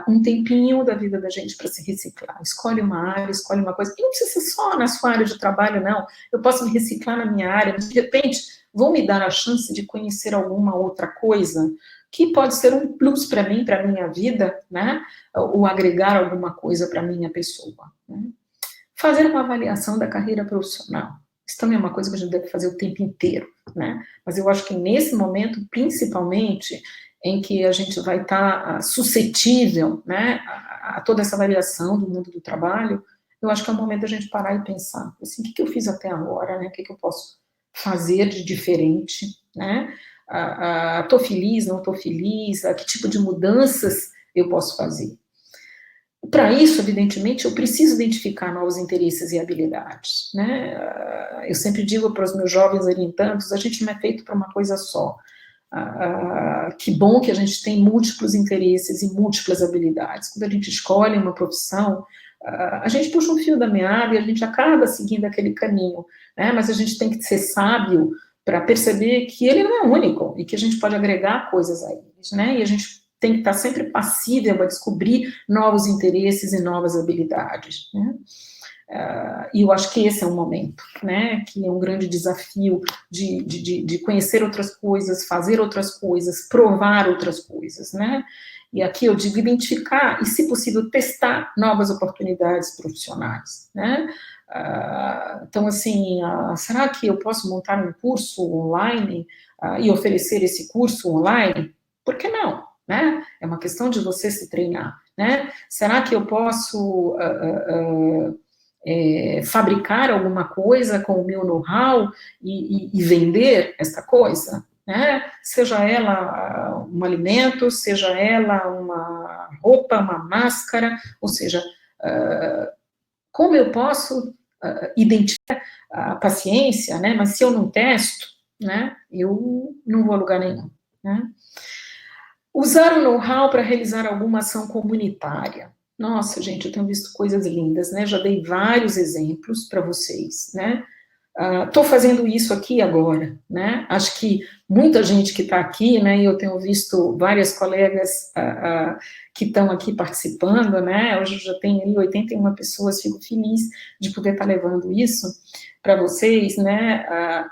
um tempinho da vida da gente para se reciclar. Escolhe uma área, escolhe uma coisa, e não precisa ser só na sua área de trabalho, não. Eu posso me reciclar na minha área, mas de repente vou me dar a chance de conhecer alguma outra coisa que pode ser um plus para mim, para a minha vida, né, ou agregar alguma coisa para a minha pessoa, né. Fazer uma avaliação da carreira profissional, isso também é uma coisa que a gente deve fazer o tempo inteiro, né, mas eu acho que nesse momento, principalmente, em que a gente vai estar suscetível, né, a toda essa variação do mundo do trabalho, eu acho que é o momento da gente parar e pensar, assim, o que eu fiz até agora, né, o que eu posso fazer de diferente, né, estou feliz, não estou feliz, que tipo de mudanças eu posso fazer. Para isso, evidentemente, eu preciso identificar novos interesses e habilidades, né? Eu sempre digo para os meus jovens orientandos, a gente não é feito para uma coisa só. Que bom que a gente tem múltiplos interesses e múltiplas habilidades. Quando a gente escolhe uma profissão, a gente puxa um fio da meada e a gente acaba seguindo aquele caminho, né? Mas a gente tem que ser sábio para perceber que ele não é único e que a gente pode agregar coisas a eles, né? E a gente tem que estar sempre passível a descobrir novos interesses e novas habilidades, né? E eu acho que esse é um momento, né, que é um grande desafio de conhecer outras coisas, fazer outras coisas, provar outras coisas, né? E aqui eu digo identificar e, se possível, testar novas oportunidades profissionais, né? Então, assim, será que eu posso montar um curso online e oferecer esse curso online? Por que não? Né? É uma questão de você se treinar, né? Será que eu posso fabricar alguma coisa com o meu know-how e vender esta coisa? Né? Seja ela um alimento, seja ela uma roupa, uma máscara, ou seja, como eu posso identificar a paciência, né? Mas se eu não testo, né, eu não vou a lugar nenhum, né? Usar o know-how para realizar alguma ação comunitária. Nossa, gente, eu tenho visto coisas lindas, né? Já dei vários exemplos para vocês, né? Estou fazendo isso aqui agora, né? Acho que muita gente que está aqui, né? E eu tenho visto várias colegas que estão aqui participando, né? Hoje já tem ali 81 pessoas, fico feliz de poder estar levando isso para vocês, né?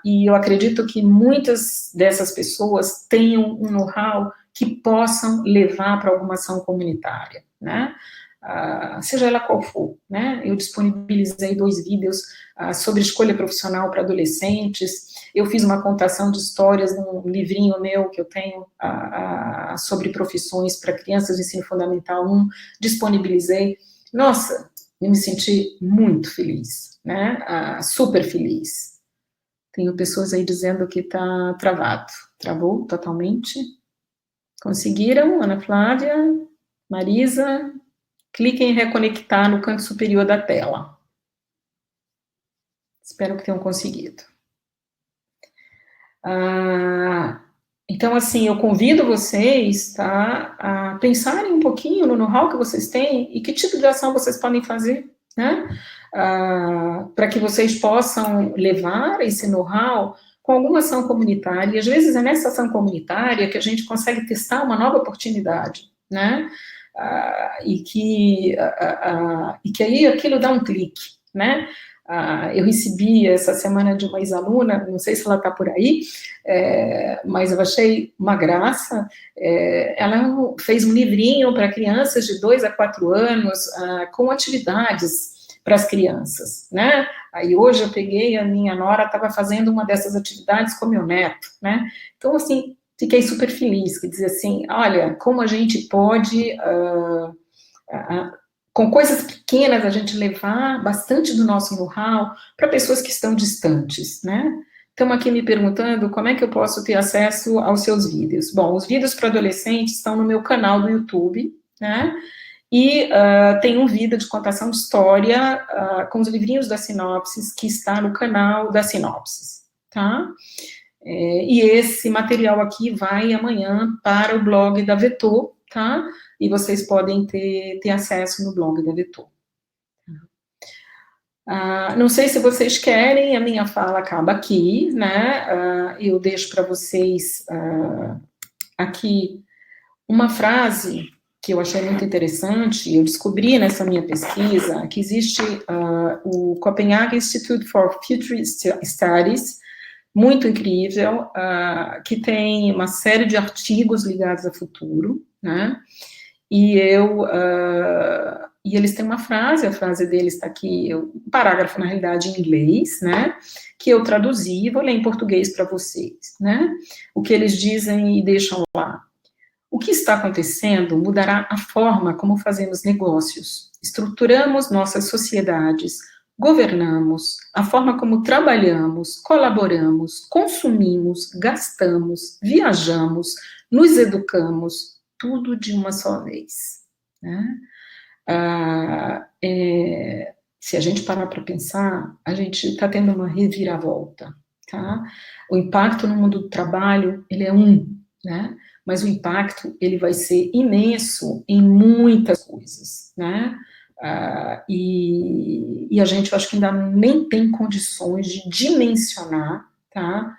E eu acredito que muitas dessas pessoas tenham um know-how que possam levar para alguma ação comunitária, né? Seja ela qual for, né? Eu disponibilizei 2 vídeos sobre escolha profissional para adolescentes, eu fiz uma contação de histórias num livrinho meu que eu tenho sobre profissões para crianças do ensino fundamental 1, disponibilizei. Nossa, eu me senti muito feliz, né? Super feliz. Tenho pessoas aí dizendo que está travado. Travou totalmente? Conseguiram, Ana Flávia, Marisa? Cliquem em reconectar no canto superior da tela. Espero que tenham conseguido. Então, assim, eu convido vocês, tá, a pensarem um pouquinho no know-how que vocês têm e que tipo de ação vocês podem fazer, né, para que vocês possam levar esse know-how com alguma ação comunitária. E às vezes é nessa ação comunitária que a gente consegue testar uma nova oportunidade, né, e que aí aquilo dá um clique, né. Eu recebi essa semana de uma ex-aluna, não sei se ela está por aí, mas eu achei uma graça. Ela fez um livrinho para crianças de 2 a 4 anos, com atividades para as crianças, né? Aí hoje eu peguei, a minha nora estava fazendo uma dessas atividades com meu neto, né? Então, assim, fiquei super feliz, que dizia assim, olha, como a gente pode... com coisas pequenas, a gente levar bastante do nosso know-how para pessoas que estão distantes, né? Estão aqui me perguntando como é que eu posso ter acesso aos seus vídeos. Bom, os vídeos para adolescentes estão no meu canal do YouTube, né? E tem um vídeo de contação de história com os livrinhos da Sinopsis, que está no canal da Sinopsis, tá? E esse material aqui vai amanhã para o blog da Vetor, tá? E vocês podem ter acesso no blog da Vetor. Não sei se vocês querem, a minha fala acaba aqui, né? Eu deixo para vocês aqui uma frase que eu achei muito interessante. Eu descobri nessa minha pesquisa que existe o Copenhagen Institute for Future Studies, muito incrível, que tem uma série de artigos ligados ao futuro, né? E eles têm uma frase, a frase deles está aqui, um parágrafo, na realidade, em inglês, né, que eu traduzi, vou ler em português para vocês, né, o que eles dizem e deixam lá. O que está acontecendo mudará a forma como fazemos negócios, estruturamos nossas sociedades, governamos, a forma como trabalhamos, colaboramos, consumimos, gastamos, viajamos, nos educamos, tudo de uma só vez, né? Se a gente parar para pensar, a gente está tendo uma reviravolta, tá? O impacto no mundo do trabalho, ele é né? Mas o impacto, ele vai ser imenso em muitas coisas, né? E a gente, eu acho que ainda nem tem condições de dimensionar, tá?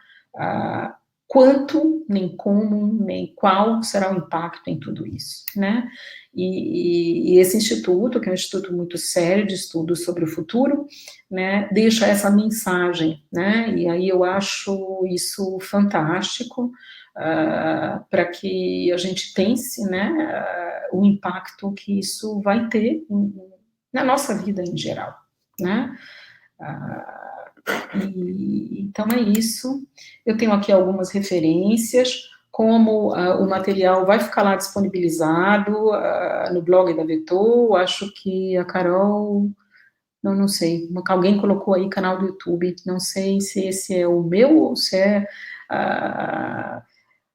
Quanto, nem como, nem qual será o impacto em tudo isso, né? E esse instituto, que é um instituto muito sério de estudos sobre o futuro, né, deixa essa mensagem, né? E aí eu acho isso fantástico, para que a gente pense, né, o impacto que isso vai ter na nossa vida em geral, né? Então é isso. Eu tenho aqui algumas referências, como o material vai ficar lá disponibilizado no blog da Vetor. Acho que a Carol, não sei, alguém colocou aí canal do YouTube, não sei se esse é o meu ou se é...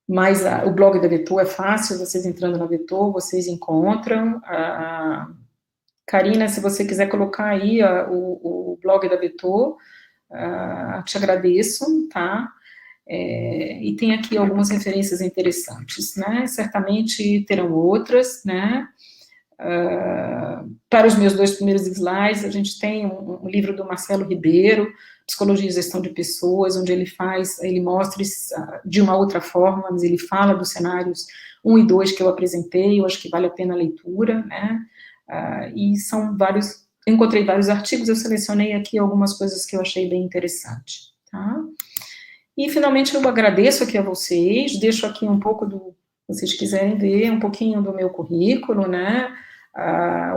mas o blog da Vetor é fácil, vocês entrando na Vetor, vocês encontram. Karina, se você quiser colocar aí o blog da Vetor, te agradeço, tá? E tem aqui algumas referências interessantes, né? Certamente terão outras, né? Para os meus 2 primeiros slides, a gente tem um livro do Marcelo Ribeiro, Psicologia e Gestão de Pessoas, onde ele mostra de uma outra forma, mas ele fala dos cenários 1 e 2 que eu apresentei, eu acho que vale a pena a leitura, né? E são vários, eu encontrei vários artigos, eu selecionei aqui algumas coisas que eu achei bem interessante, tá? E, finalmente, eu agradeço aqui a vocês, deixo aqui um pouco se vocês quiserem ver, um pouquinho do meu currículo, né?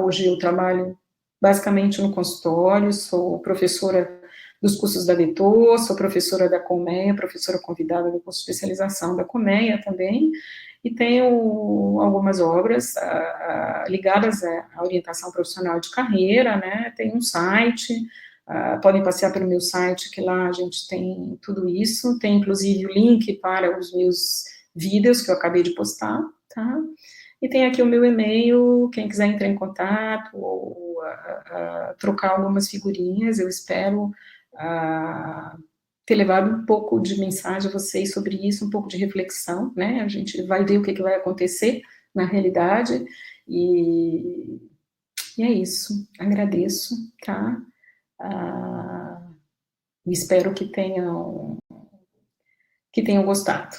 Hoje eu trabalho basicamente no consultório, sou professora dos cursos da Vetor, sou professora da Colmeia, professora convidada do curso de especialização da Colmeia também, e tenho algumas obras ligadas à orientação profissional de carreira, né? Tenho um site, podem passear pelo meu site, que lá a gente tem tudo isso, tem inclusive o link para os meus vídeos que eu acabei de postar, tá? E tem aqui o meu e-mail, quem quiser entrar em contato, ou trocar algumas figurinhas, eu espero ter levado um pouco de mensagem a vocês sobre isso, um pouco de reflexão, né? A gente vai ver o que vai acontecer na realidade, e é isso, agradeço, tá? E espero que tenham gostado.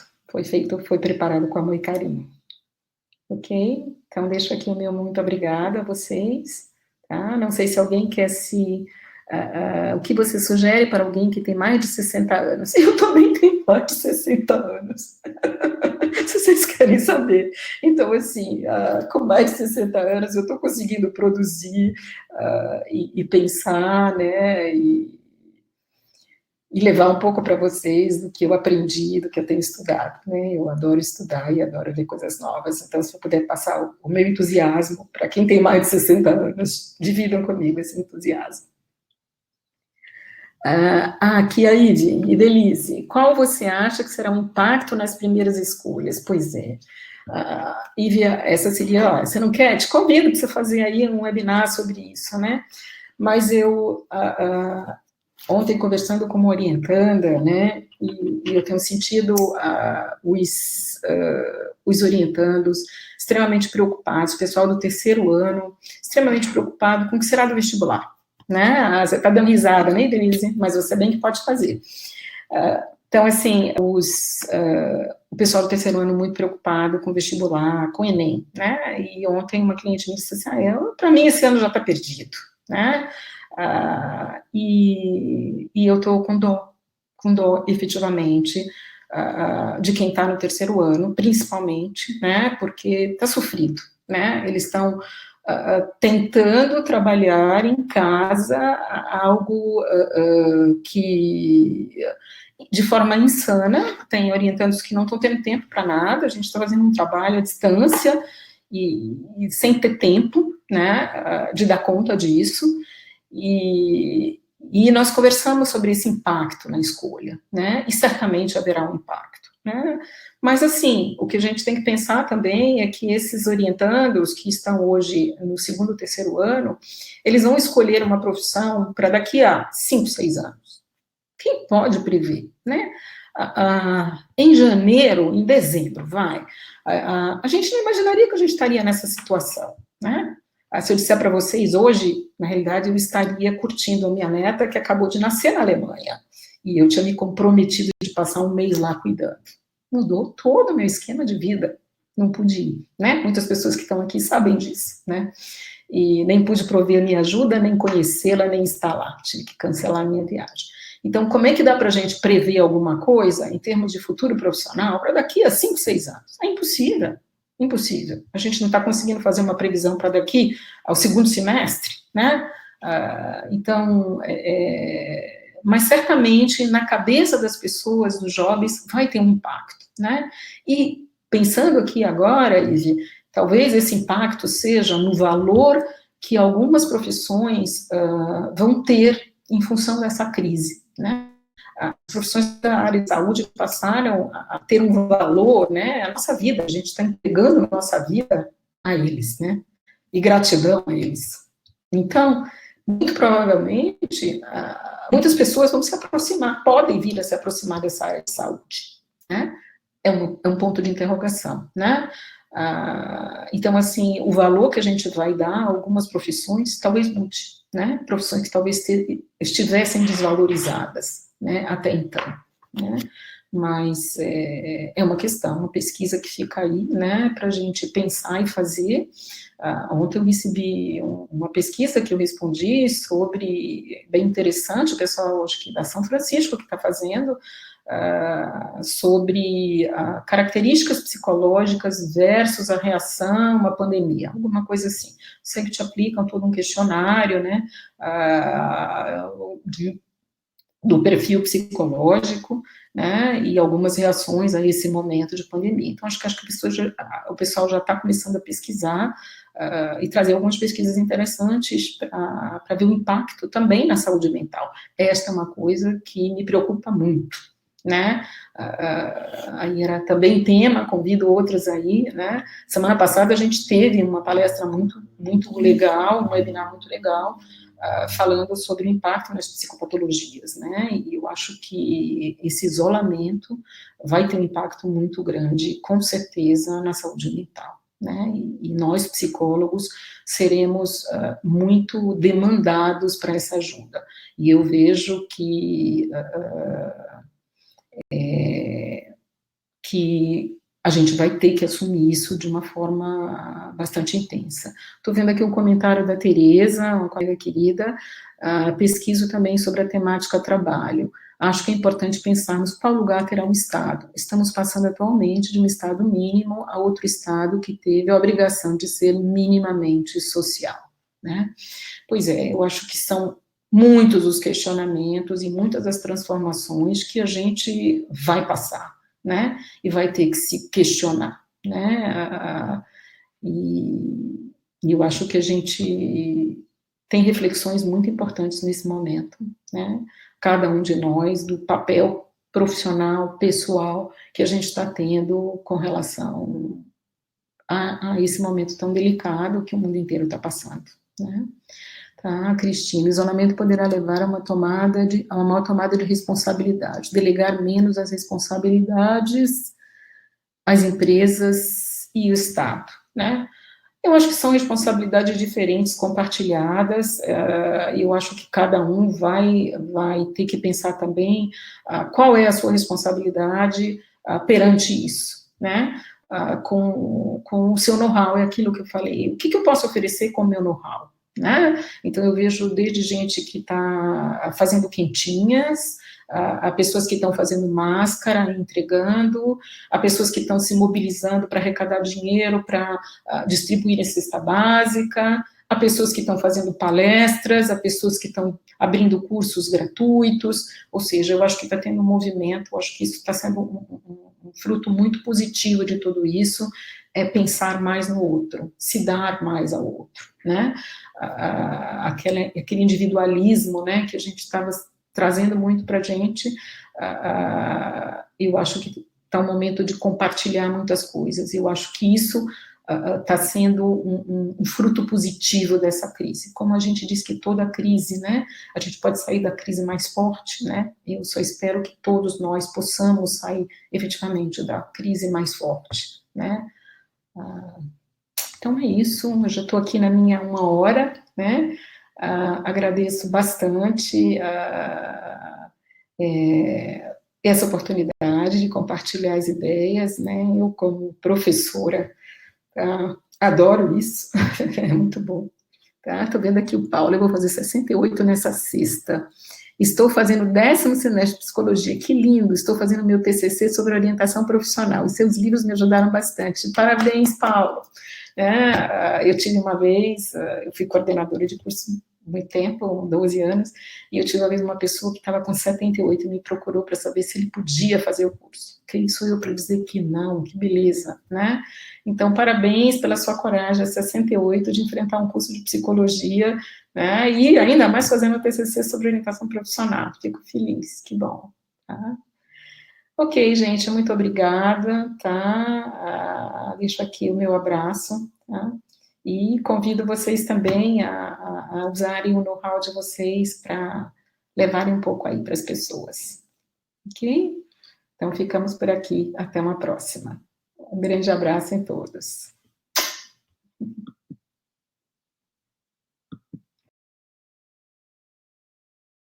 Foi preparado com amor e carinho. Ok? Então, deixo aqui o meu muito obrigada a vocês, tá? Não sei se alguém quer o que você sugere para alguém que tem mais de 60 anos? Eu também tenho mais de 60 anos. Se vocês querem saber. Então, assim, com mais de 60 anos, eu estou conseguindo produzir e pensar, né, e levar um pouco para vocês do que eu aprendi, do que eu tenho estudado, né? Eu adoro estudar e adoro ver coisas novas, então se eu puder passar o meu entusiasmo para quem tem mais de 60 anos, dividam comigo esse entusiasmo. Aqui a Ide, Delise, qual você acha que será o impacto nas primeiras escolhas? Pois é, Ívia, essa seria, você não quer? Te convido para você fazer aí um webinar sobre isso, né? Mas eu... ontem, conversando com uma orientanda, né, e eu tenho sentido os orientandos extremamente preocupados, o pessoal do 3º ano, extremamente preocupado com o que será do vestibular, né? Você está dando risada, né, Denise? Mas você bem que pode fazer. Então, assim, o pessoal do 3º ano muito preocupado com o vestibular, com o Enem, né? E ontem uma cliente me disse assim, para mim esse ano já está perdido, né? E eu estou com dó, efetivamente, de quem está no 3º ano, principalmente, né, porque está sofrido, né, eles estão tentando trabalhar em casa algo que, de forma insana, tem orientandos que não estão tendo tempo para nada, a gente está fazendo um trabalho à distância e sem ter tempo, né, de dar conta disso. E nós conversamos sobre esse impacto na escolha, né, e certamente haverá um impacto, né, mas assim, o que a gente tem que pensar também é que esses orientandos que estão hoje no 2º, 3º ano, eles vão escolher uma profissão para daqui a 5, 6 anos. Quem pode prever, né? Em janeiro, em dezembro, a gente não imaginaria que a gente estaria nessa situação, né? Se eu disser para vocês, hoje, na realidade, eu estaria curtindo a minha neta, que acabou de nascer na Alemanha, e eu tinha me comprometido de passar um mês lá cuidando. Mudou todo o meu esquema de vida, não pude ir, né? Muitas pessoas que estão aqui sabem disso, né? E nem pude prover a minha ajuda, nem conhecê-la, nem estar lá, tive que cancelar a minha viagem. Então, como é que dá para a gente prever alguma coisa em termos de futuro profissional para daqui a 5, 6 anos? É impossível, impossível. A gente não está conseguindo fazer uma previsão para daqui ao segundo semestre, né? Então, mas certamente na cabeça das pessoas, dos jovens, vai ter um impacto, né? E pensando aqui agora, Ivy, talvez esse impacto seja no valor que algumas profissões vão ter em função dessa crise, né? As profissões da área de saúde passaram a ter um valor, né? A nossa vida, a gente está entregando a nossa vida a eles, né? E gratidão a eles. Então, muito provavelmente, muitas pessoas vão se aproximar, podem vir a se aproximar dessa área de saúde, né? É um ponto de interrogação, né? Então, assim, o valor que a gente vai dar a algumas profissões talvez mude, né? Profissões que talvez estivessem desvalorizadas, né? Até então, né? Mas é uma questão, uma pesquisa que fica aí, né? Para a gente pensar e fazer. Ontem eu recebi uma pesquisa que eu respondi sobre, bem interessante, o pessoal, acho que da São Francisco que está fazendo, sobre características psicológicas versus a reação à pandemia, alguma coisa assim. Sei que te aplicam todo um questionário, né, do perfil psicológico, né, e algumas reações a esse momento de pandemia. Então, acho que o pessoal já está começando a pesquisar e trazer algumas pesquisas interessantes para ver o impacto também na saúde mental. Esta é uma coisa que me preocupa muito, né? Aí era também tema, convido outras aí, né? Semana passada a gente teve uma palestra muito legal, um webinar muito legal, falando sobre o impacto nas psicopatologias, né? E eu acho que esse isolamento vai ter um impacto muito grande, com certeza, na saúde mental, né? E nós, psicólogos, seremos muito demandados para essa ajuda. E eu vejo que a gente vai ter que assumir isso de uma forma bastante intensa. Estou vendo aqui um comentário da Tereza, uma colega querida, pesquiso também sobre a temática trabalho. Acho que é importante pensarmos qual lugar terá um Estado. Estamos passando atualmente de um Estado mínimo a outro Estado que teve a obrigação de ser minimamente social, né? Pois é, eu acho que são muitos os questionamentos e muitas as transformações que a gente vai passar, né? E vai ter que se questionar, né? E eu acho que a gente tem reflexões muito importantes nesse momento, né? Cada um de nós, do papel profissional, pessoal, que a gente está tendo com relação a esse momento tão delicado que o mundo inteiro está passando, né? Tá, Cristina, isolamento poderá levar a uma maior tomada de responsabilidade, delegar menos as responsabilidades às empresas e o Estado, né? Eu acho que são responsabilidades diferentes, compartilhadas, eu acho que cada um vai ter que pensar também qual é a sua responsabilidade perante isso, né? Com o seu know-how, é aquilo que eu falei, o que eu posso oferecer com o meu know-how, né? Então, eu vejo desde gente que está fazendo quentinhas, a pessoas que estão fazendo máscara, entregando, a pessoas que estão se mobilizando para arrecadar dinheiro, para distribuir a cesta básica, a pessoas que estão fazendo palestras, a pessoas que estão abrindo cursos gratuitos, ou seja, eu acho que está tendo um movimento, eu acho que isso está sendo um fruto muito positivo de tudo isso, é pensar mais no outro, se dar mais ao outro, né? Aquele individualismo, né, que a gente estava trazendo muito para a gente, eu acho que está um momento de compartilhar muitas coisas, eu acho que isso está sendo um fruto positivo dessa crise. Como a gente diz que toda crise, né, a gente pode sair da crise mais forte, né, eu só espero que todos nós possamos sair efetivamente da crise mais forte, né. Então é isso, eu já estou aqui na minha 1 hora, né? Agradeço bastante essa oportunidade de compartilhar as ideias, né? Eu, como professora, adoro isso, é muito bom. Tá? Estou vendo aqui o Paulo, eu vou fazer 68 nessa sexta. Estou fazendo o 10º semestre de psicologia, que lindo! Estou fazendo meu TCC sobre orientação profissional, e seus livros me ajudaram bastante. Parabéns, Paulo! Eu tive uma vez, eu fui coordenadora de curso há muito tempo, 12 anos, e eu tive uma vez uma pessoa que estava com 78 e me procurou para saber se ele podia fazer o curso. Quem sou eu para dizer que não? Que beleza, né? Então, parabéns pela sua coragem, a 68, de enfrentar um curso de psicologia, né? E ainda mais fazendo o TCC sobre orientação profissional. Fico feliz, que bom. Tá? Ok, gente, muito obrigada, tá? Deixo aqui o meu abraço, tá? E convido vocês também a usarem o know-how de vocês para levarem um pouco aí para as pessoas, ok? Então, ficamos por aqui, até uma próxima. Um grande abraço em todos.